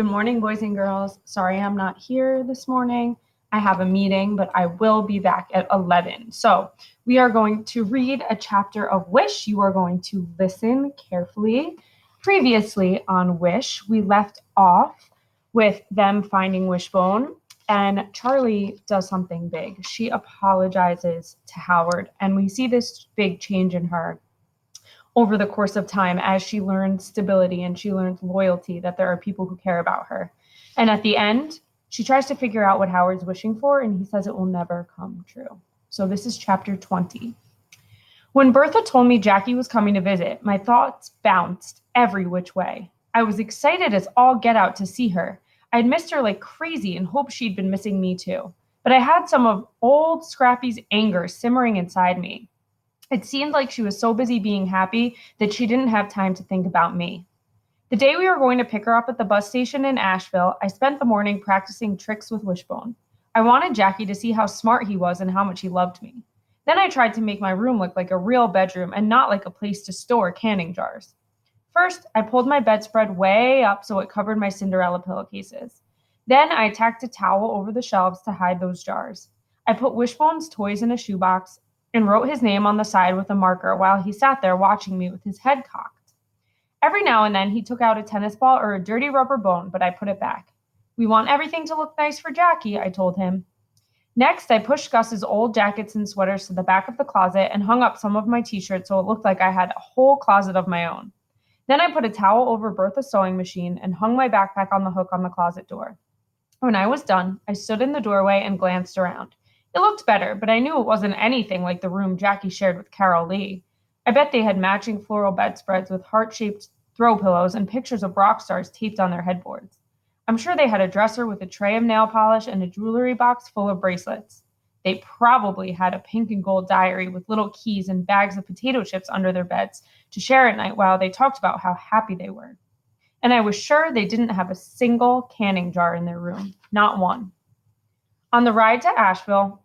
Good morning, boys and girls. Sorry I'm not here this morning. I have a meeting, but I will be back at 11. So we are going to read a chapter of Wish. You are going to listen carefully. Previously on Wish, we left off with them finding Wishbone, and Charlie does something big. She apologizes to Howard, and we see this big change in her over the course of time as she learns stability and she learns loyalty, that there are people who care about her. And at the end, she tries to figure out what Howard's wishing for, and he says it will never come true. So this is chapter 20. When Bertha told me Jackie was coming to visit, my thoughts bounced every which way. I was excited as all get out to see her. I'd missed her like crazy and hoped she'd been missing me too. But I had some of old Scrappy's anger simmering inside me. It seemed like she was so busy being happy that she didn't have time to think about me. The day we were going to pick her up at the bus station in Asheville, I spent the morning practicing tricks with Wishbone. I wanted Jackie to see how smart he was and how much he loved me. Then I tried to make my room look like a real bedroom and not like a place to store canning jars. First, I pulled my bedspread way up so it covered my Cinderella pillowcases. Then I tacked a towel over the shelves to hide those jars. I put Wishbone's toys in a shoebox and wrote his name on the side with a marker while he sat there watching me with his head cocked. Every now and then he took out a tennis ball or a dirty rubber bone, but I put it back. We want everything to look nice for Jackie, I told him. Next, I pushed Gus's old jackets and sweaters to the back of the closet and hung up some of my t-shirts so it looked like I had a whole closet of my own. Then I put a towel over Bertha's sewing machine and hung my backpack on the hook on the closet door. When I was done, I stood in the doorway and glanced around. It looked better, but I knew it wasn't anything like the room Jackie shared with Carol Lee. I bet they had matching floral bedspreads with heart-shaped throw pillows and pictures of rock stars taped on their headboards. I'm sure they had a dresser with a tray of nail polish and a jewelry box full of bracelets. They probably had a pink and gold diary with little keys and bags of potato chips under their beds to share at night while they talked about how happy they were. And I was sure they didn't have a single canning jar in their room, not one. On the ride to Asheville,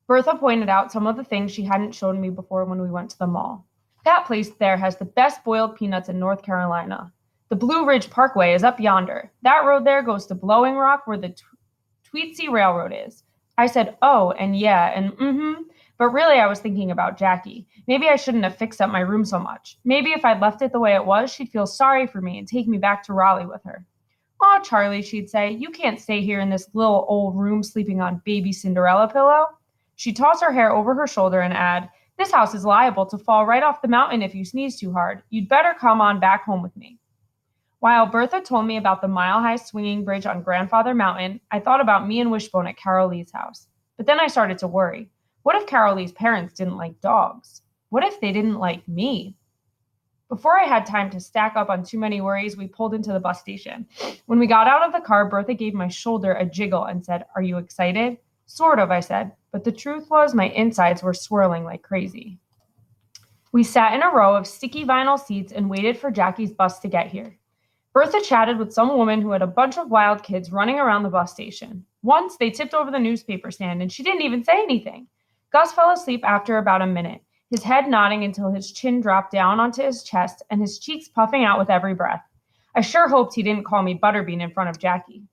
Bertha pointed out some of the things she hadn't shown me before when we went to the mall. That place there has the best boiled peanuts in North Carolina. The Blue Ridge Parkway is up yonder. That road there goes to Blowing Rock where the Tweetsy Railroad is. I said, oh, and yeah, and but really I was thinking about Jackie. Maybe I shouldn't have fixed up my room so much. Maybe if I'd left it the way it was, she'd feel sorry for me and take me back to Raleigh with her. "Oh, Charlie," she'd say, "you can't stay here in this little old room sleeping on baby Cinderella pillow." She'd toss her hair over her shoulder and add, "This house is liable to fall right off the mountain if you sneeze too hard. You'd better come on back home with me." While Bertha told me about the mile-high swinging bridge on Grandfather Mountain, I thought about me and Wishbone at Carol Lee's house. But then I started to worry. What if Carol Lee's parents didn't like dogs? What if they didn't like me? Before I had time to stack up on too many worries, we pulled into the bus station. When we got out of the car, Bertha gave my shoulder a jiggle and said, "Are you excited?" "Sort of," I said, but the truth was my insides were swirling like crazy. We sat in a row of sticky vinyl seats and waited for Jackie's bus to get here. Bertha chatted with some woman who had a bunch of wild kids running around the bus station. Once, they tipped over the newspaper stand, and she didn't even say anything. Gus fell asleep after about a minute, his head nodding until his chin dropped down onto his chest and his cheeks puffing out with every breath. I sure hoped he didn't call me Butterbean in front of Jackie.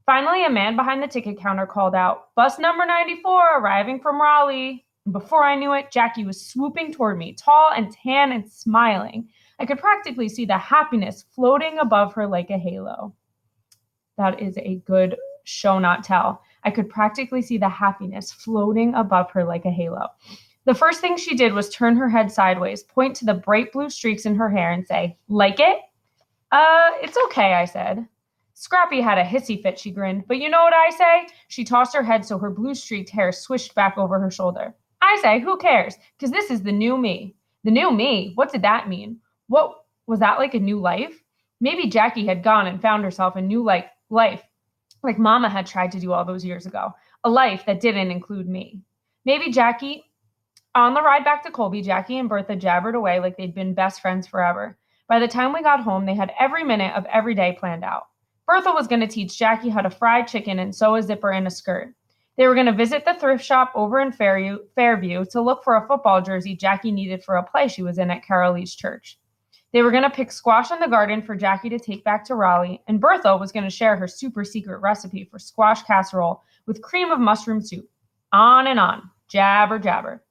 Finally, a man behind the ticket counter called out, "Bus number 94, arriving from Raleigh." And before I knew it, Jackie was swooping toward me, tall and tan and smiling. I could practically see the happiness floating above her like a halo. That is a good show not tell. I could practically see the happiness floating above her like a halo. The first thing she did was turn her head sideways, point to the bright blue streaks in her hair, and say, "Like it?" It's okay," I said. Scrappy had a hissy fit, she grinned. "But you know what I say?" She tossed her head so her blue-streaked hair swished back over her shoulder. "I say, who cares? Because this is the new me." The new me? What did that mean? What was that, like a new life? Maybe Jackie had gone and found herself a new life, like Mama had tried to do all those years ago. A life that didn't include me. Maybe on the ride back to Colby, Jackie and Bertha jabbered away like they'd been best friends forever. By the time we got home, they had every minute of every day planned out. Bertha was going to teach Jackie how to fry chicken and sew a zipper in a skirt. They were going to visit the thrift shop over in Fairview to look for a football jersey Jackie needed for a play she was in at Carol Lee's church. They were going to pick squash in the garden for Jackie to take back to Raleigh, and Bertha was going to share her super secret recipe for squash casserole with cream of mushroom soup. On and on, jabber jabber.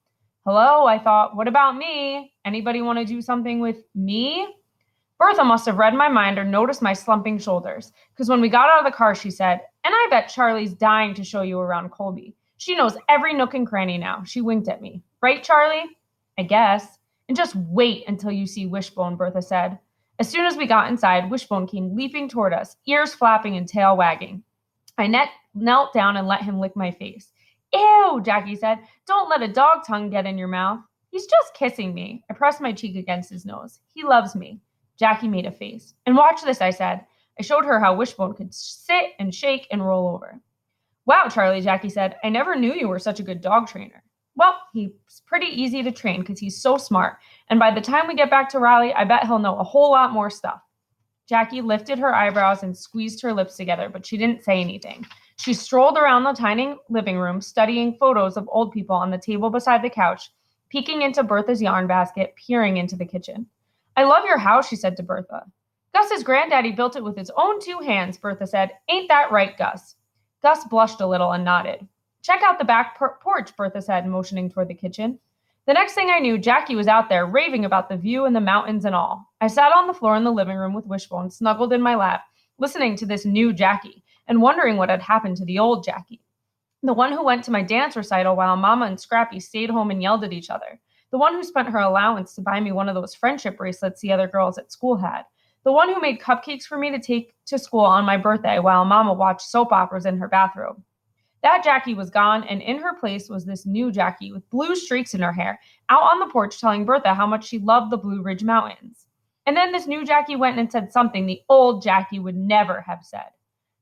Hello, I thought, what about me? Anybody want to do something with me? Bertha must have read my mind or noticed my slumping shoulders, because when we got out of the car, she said, and I bet Charlie's dying to show you around Colby. She knows every nook and cranny now. She winked at me. Right, Charlie? I guess. And just wait until you see Wishbone, Bertha said. As soon as we got inside, Wishbone came leaping toward us, ears flapping and tail wagging. I knelt down and let him lick my face. Ew, Jackie said. Don't let a dog tongue get in your mouth. He's just kissing me. I pressed my cheek against his nose. He loves me. Jackie made a face. And watch this, I said. I showed her how Wishbone could sit and shake and roll over. Wow, Charlie, Jackie said. I never knew you were such a good dog trainer. Well, he's pretty easy to train because he's so smart. And by the time we get back to Raleigh, I bet he'll know a whole lot more stuff. Jackie lifted her eyebrows and squeezed her lips together, but she didn't say anything. She strolled around the tiny living room, studying photos of old people on the table beside the couch, peeking into Bertha's yarn basket, peering into the kitchen. I love your house, she said to Bertha. Gus's granddaddy built it with his own 2 hands, Bertha said. Ain't that right, Gus? Gus blushed a little and nodded. Check out the back porch, Bertha said, motioning toward the kitchen. The next thing I knew, Jackie was out there raving about the view and the mountains and all. I sat on the floor in the living room with Wishbone snuggled in my lap, listening to this new Jackie and wondering what had happened to the old Jackie. The one who went to my dance recital while Mama and Scrappy stayed home and yelled at each other. The one who spent her allowance to buy me one of those friendship bracelets the other girls at school had. The one who made cupcakes for me to take to school on my birthday while Mama watched soap operas in her bathrobe. That Jackie was gone, and in her place was this new Jackie with blue streaks in her hair, out on the porch telling Bertha how much she loved the Blue Ridge Mountains. And then this new Jackie went and said something the old Jackie would never have said.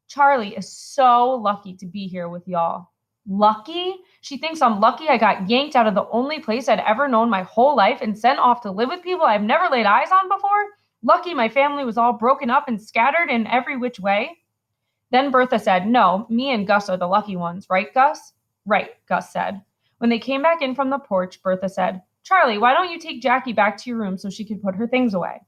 Charlie is so lucky to be here with y'all. Lucky? She thinks I'm lucky I got yanked out of the only place I'd ever known my whole life and sent off to live with people I've never laid eyes on before? Lucky my family was all broken up and scattered in every which way? Then Bertha said, no, me and Gus are the lucky ones, right, Gus? Right, Gus said. When they came back in from the porch, Bertha said, Charlie, why don't you take Jackie back to your room so she could put her things away?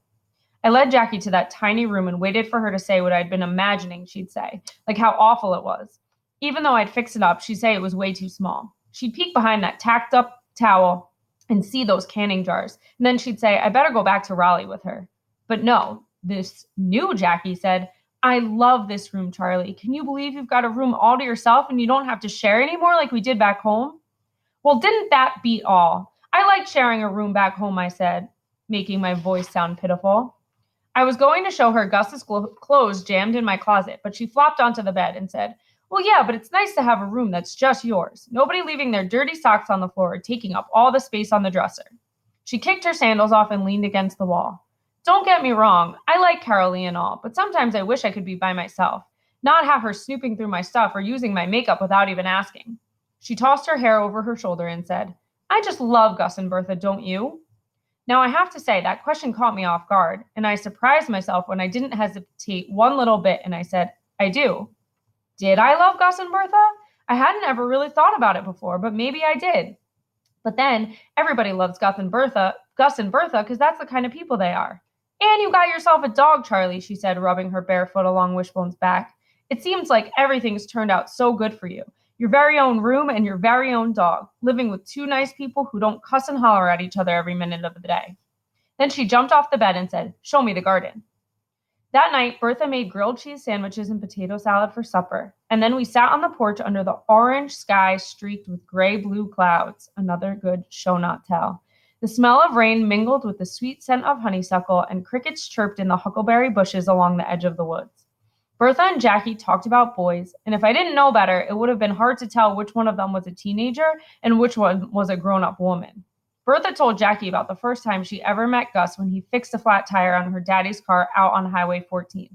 I led Jackie to that tiny room and waited for her to say what I'd been imagining she'd say, like how awful it was. Even though I'd fixed it up, she'd say it was way too small. She'd peek behind that tacked up towel and see those canning jars. And then she'd say, I better go back to Raleigh with her. But no, this new Jackie said, I love this room, Charlie. Can you believe you've got a room all to yourself and you don't have to share anymore like we did back home? Well, didn't that beat all? I like sharing a room back home, I said, making my voice sound pitiful. I was going to show her Gus's clothes jammed in my closet, but she flopped onto the bed and said, well, yeah, but it's nice to have a room that's just yours. Nobody leaving their dirty socks on the floor or taking up all the space on the dresser. She kicked her sandals off and leaned against the wall. Don't get me wrong, I like Carolee and all, but sometimes I wish I could be by myself, not have her snooping through my stuff or using my makeup without even asking. She tossed her hair over her shoulder and said, I just love Gus and Bertha, don't you? Now I have to say that question caught me off guard, and I surprised myself when I didn't hesitate one little bit and I said, I do. Did I love Gus and Bertha? I hadn't ever really thought about it before, but maybe I did. But then everybody loves Gus and Bertha because that's the kind of people they are. And you got yourself a dog, Charlie, she said, rubbing her bare foot along Wishbone's back. It seems like everything's turned out so good for you. Your very own room and your very own dog, living with 2 nice people who don't cuss and holler at each other every minute of the day. Then she jumped off the bed and said, show me the garden. That night, Bertha made grilled cheese sandwiches and potato salad for supper, and then we sat on the porch under the orange sky streaked with gray-blue clouds, another good show not tell. The smell of rain mingled with the sweet scent of honeysuckle, and crickets chirped in the huckleberry bushes along the edge of the woods. Bertha and Jackie talked about boys, and if I didn't know better, it would have been hard to tell which one of them was a teenager and which one was a grown-up woman. Bertha told Jackie about the first time she ever met Gus when he fixed a flat tire on her daddy's car out on Highway 14.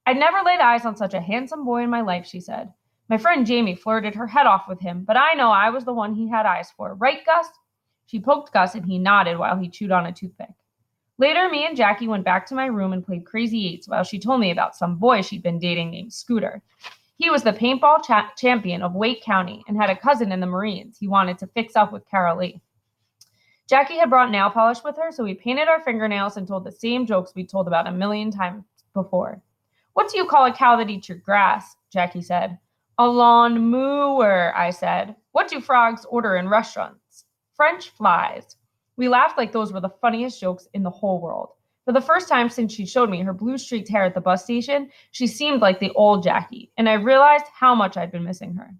I'd never laid eyes on such a handsome boy in my life, she said. My friend Jamie flirted her head off with him, but I know I was the one he had eyes for. Right, Gus? She poked Gus and he nodded while he chewed on a toothpick. Later, me and Jackie went back to my room and played Crazy Eights while she told me about some boy she'd been dating named Scooter. He was the paintball champion of Wake County and had a cousin in the Marines he wanted to fix up with Carolee. Jackie had brought nail polish with her, so we painted our fingernails and told the same jokes we'd told about a million times before. What do you call a cow that eats your grass? Jackie said. A lawn mower, I said. What do frogs order in restaurants? French flies. We laughed like those were the funniest jokes in the whole world. For the first time since she showed me her blue streaked hair at the bus station, she seemed like the old Jackie, and I realized how much I'd been missing her.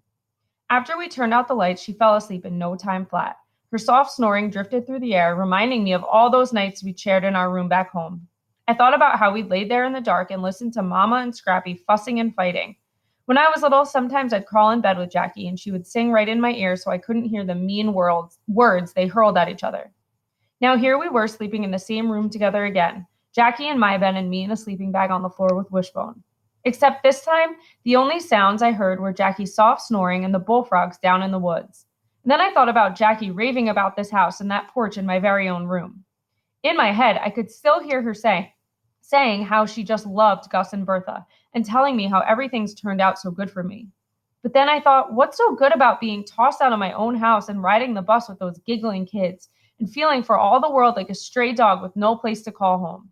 After we turned out the lights, she fell asleep in no time flat. Her soft snoring drifted through the air, reminding me of all those nights we'd shared in our room back home. I thought about how we'd laid there in the dark and listened to Mama and Scrappy fussing and fighting. When I was little, sometimes I'd crawl in bed with Jackie and she would sing right in my ear so I couldn't hear the mean words they hurled at each other. Now here we were sleeping in the same room together again, Jackie in my bed and me in a sleeping bag on the floor with Wishbone. Except this time, the only sounds I heard were Jackie's soft snoring and the bullfrogs down in the woods. And then I thought about Jackie raving about this house and that porch in my very own room. In my head, I could still hear her saying how she just loved Gus and Bertha and telling me how everything's turned out so good for me. But then I thought, what's so good about being tossed out of my own house and riding the bus with those giggling kids and feeling for all the world like a stray dog with no place to call home?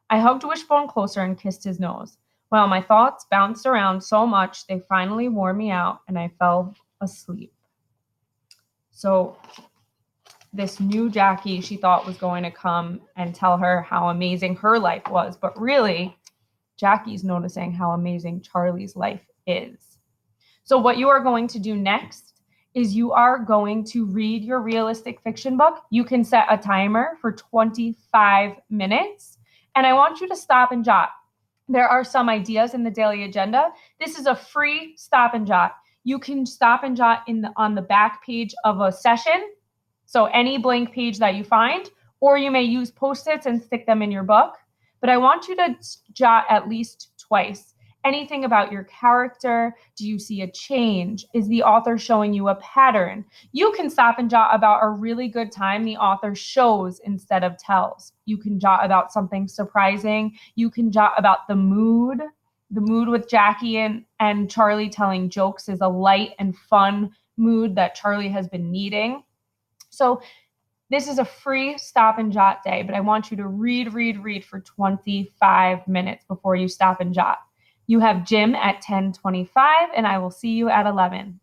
I hugged Wishbone closer and kissed his nose. While my thoughts bounced around so much, they finally wore me out and I fell asleep. So this new Jackie she thought was going to come and tell her how amazing her life was, but really, Jackie's noticing how amazing Charlie's life is. So what you are going to do next is you are going to read your realistic fiction book. You can set a timer for 25 minutes, and I want you to stop and jot. There are some ideas in the daily agenda. This is a free stop and jot. You can stop and jot on the back page of a session, so any blank page that you find, or you may use Post-its and stick them in your book. But I want you to jot at least twice. Anything about your character? Do you see a change? Is the author showing you a pattern? You can stop and jot about a really good time the author shows instead of tells. You can jot about something surprising. You can jot about the mood. The mood with Jackie and Charlie telling jokes is a light and fun mood that Charlie has been needing. So this is a free stop and jot day, but I want you to read for 25 minutes before you stop and jot. You have gym at 10:25, and I will see you at 11.